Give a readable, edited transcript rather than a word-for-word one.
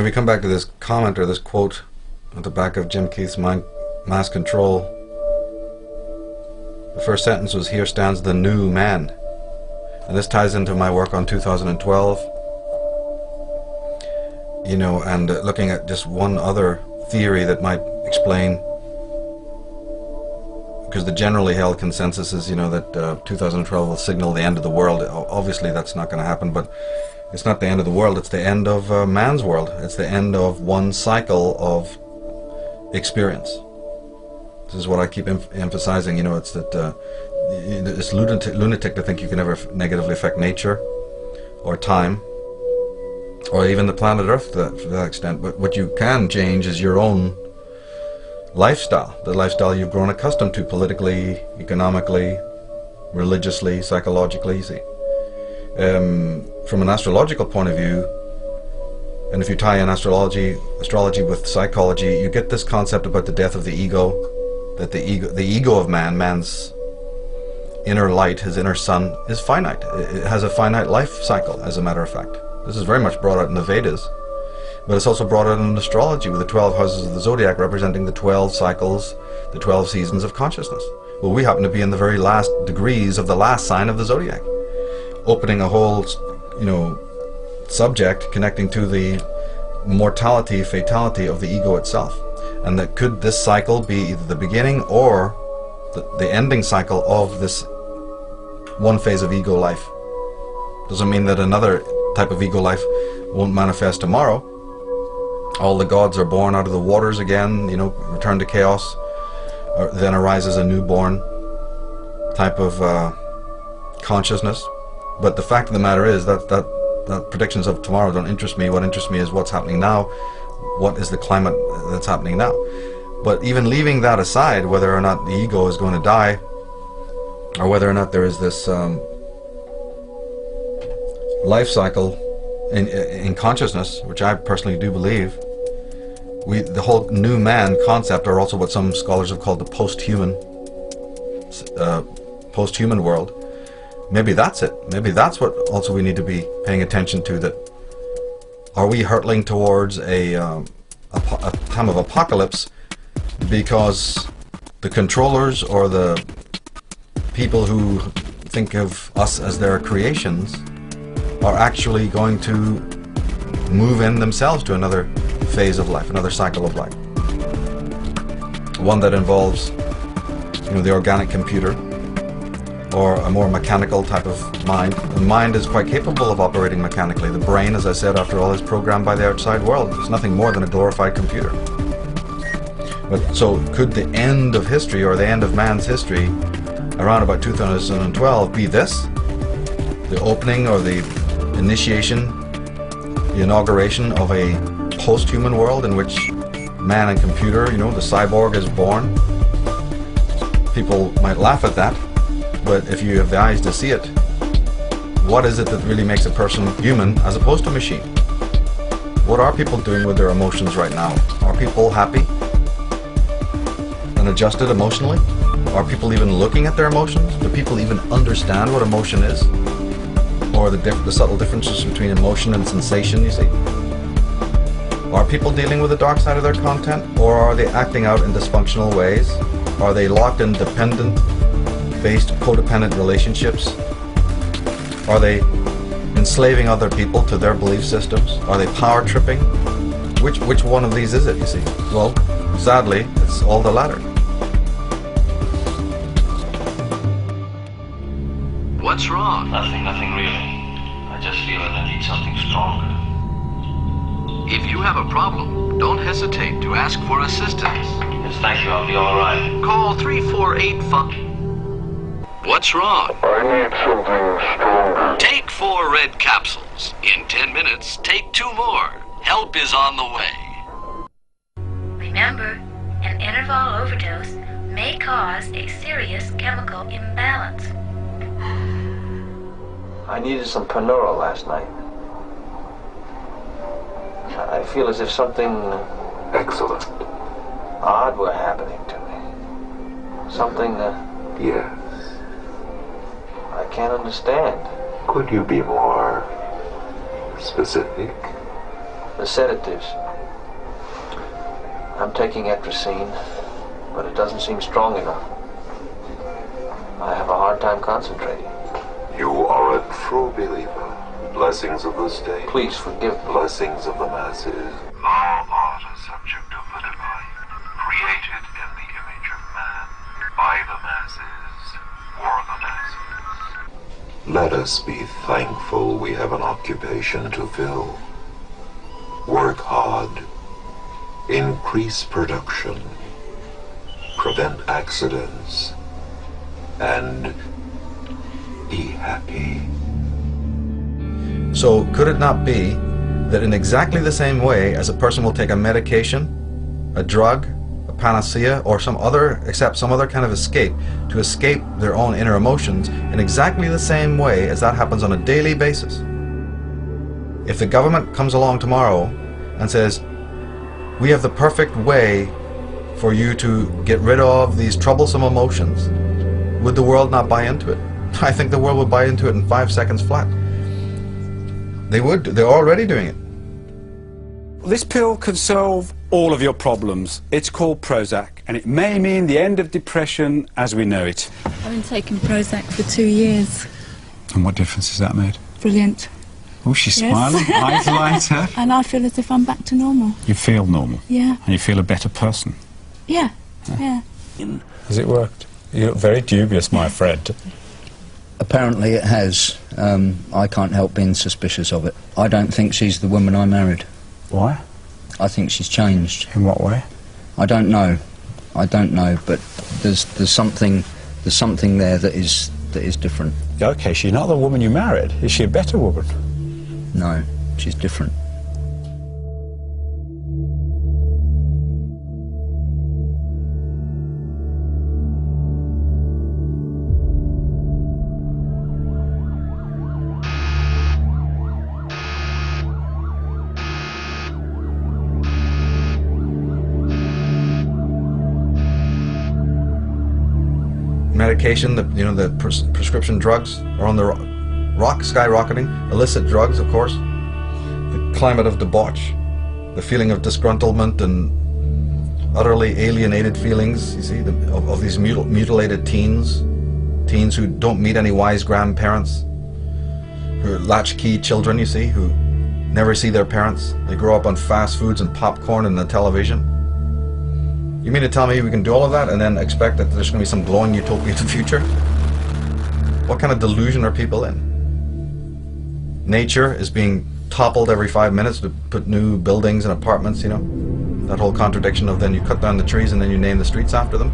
We come back to this comment or this quote at the back of Jim Keith's Mass Control. The first sentence was, "Here stands the new man." And this ties into my work on 2012. And looking at just one other theory that might explain, because the generally held consensus is, that 2012 will signal the end of the world. Obviously that's not going to happen, but it's not the end of the world, it's the end of man's world. It's the end of one cycle of experience. This is what I keep emphasizing, it's that it's lunatic to think you can ever negatively affect nature or time or even the planet Earth to that extent. But what you can change is your own lifestyle, the lifestyle you've grown accustomed to politically, economically, religiously, psychologically, you see. From an astrological point of view, and if you tie in astrology with psychology, you get this concept about the death of the ego, that the ego of man's inner light, his inner sun, is finite. It has a finite life cycle, as a matter of fact. This is very much brought out in the Vedas, but it's also brought out in astrology with the 12 houses of the zodiac representing the 12 cycles, the 12 seasons of consciousness. Well, we happen to be in the very last degrees of the last sign of the zodiac, opening a whole, subject connecting to the mortality, fatality of the ego itself. And that could this cycle be either the beginning or the ending cycle of this one phase of ego life. Doesn't mean that another type of ego life won't manifest tomorrow. All the gods are born out of the waters again, return to chaos, then arises a newborn type of consciousness. But the fact of the matter is that predictions of tomorrow don't interest me. What interests me is what's happening now. What is the climate that's happening now? But even leaving that aside, whether or not the ego is going to die, or whether or not there is this life cycle in consciousness, which I personally do believe, the whole new man concept, or also what some scholars have called the post-human world, maybe that's it. Maybe that's what also we need to be paying attention to, that are we hurtling towards a time of apocalypse because the controllers or the people who think of us as their creations are actually going to move in themselves to another phase of life, another cycle of life. One that involves, the organic computer, or a more mechanical type of mind. The mind is quite capable of operating mechanically. The brain, as I said, after all, is programmed by the outside world. It's nothing more than a glorified computer. But so could the end of history, or the end of man's history, around about 2012 be this? The opening or the initiation, the inauguration of a post-human world in which man and computer, the cyborg is born? People might laugh at that, but if you have the eyes to see it, what is it that really makes a person human as opposed to machine? What are people doing with their emotions right now? Are people happy and adjusted emotionally? Are people even looking at their emotions? Do people even understand what emotion is? Or the subtle differences between emotion and sensation, you see? Are people dealing with the dark side of their content? Or are they acting out in dysfunctional ways? Are they locked in dependent-based codependent relationships? Are they enslaving other people to their belief systems? Are they power tripping? Which one of these is it, you see? Well, sadly, it's all the latter. What's wrong? Nothing really. I just feel that I need something stronger. If you have a problem, don't hesitate to ask for assistance. Yes, thank you. I'll be all right. Call 348-FUN. What's wrong? I need something stronger. Take 4 red capsules. In 10 minutes, take 2 more. Help is on the way. Remember, an interval overdose may cause a serious chemical imbalance. I needed some Panura last night. I feel as if something Excellent. odd were happening to me. Something Yes. I can't understand. Could you be more specific? The sedatives. I'm taking Atrazine, but it doesn't seem strong enough. I have a hard time concentrating. You are a true believer. Blessings of the state. Please forgive me. Blessings of the masses. Thou art a subject of the divine, created in the image of man, by the masses, for the masses. Let us be thankful we have an occupation to fill. Work hard. Increase production. Prevent accidents. And be happy. So could it not be that in exactly the same way as a person will take a medication, a drug, a panacea, or some other kind of escape to escape their own inner emotions, in exactly the same way as that happens on a daily basis? If the government comes along tomorrow and says, we have the perfect way for you to get rid of these troublesome emotions, would the world not buy into it? I think the world would buy into it in 5 seconds flat. They would. They're already doing it. This pill can solve all of your problems. It's called Prozac, and it may mean the end of depression as we know it. I've been taking Prozac for 2 years. And what difference has that made? Brilliant. Oh, she's Yes. smiling. Eyes lighter. And I feel as if I'm back to normal. You feel normal. Yeah. And you feel a better person. Yeah. Yeah. Has it worked? You look very dubious, my friend. Apparently it has. I can't help being suspicious of it. I don't think she's the woman I married. Why? I think she's changed. In what way? I don't know. I don't know, but there's something there that is different. Okay, she's not the woman you married. Is she a better woman? No, she's different. Medication, the prescription drugs are on the skyrocketing. Illicit drugs, of course. The climate of debauch, the feeling of disgruntlement and utterly alienated feelings, you see, of these mutilated teens who don't meet any wise grandparents, who are latchkey children, you see, who never see their parents. They grow up on fast foods and popcorn and the television. You mean to tell me we can do all of that and then expect that there's going to be some glowing utopia in the future? What kind of delusion are people in? Nature is being toppled every 5 minutes to put new buildings and apartments, you know? That whole contradiction of then you cut down the trees and then you name the streets after them.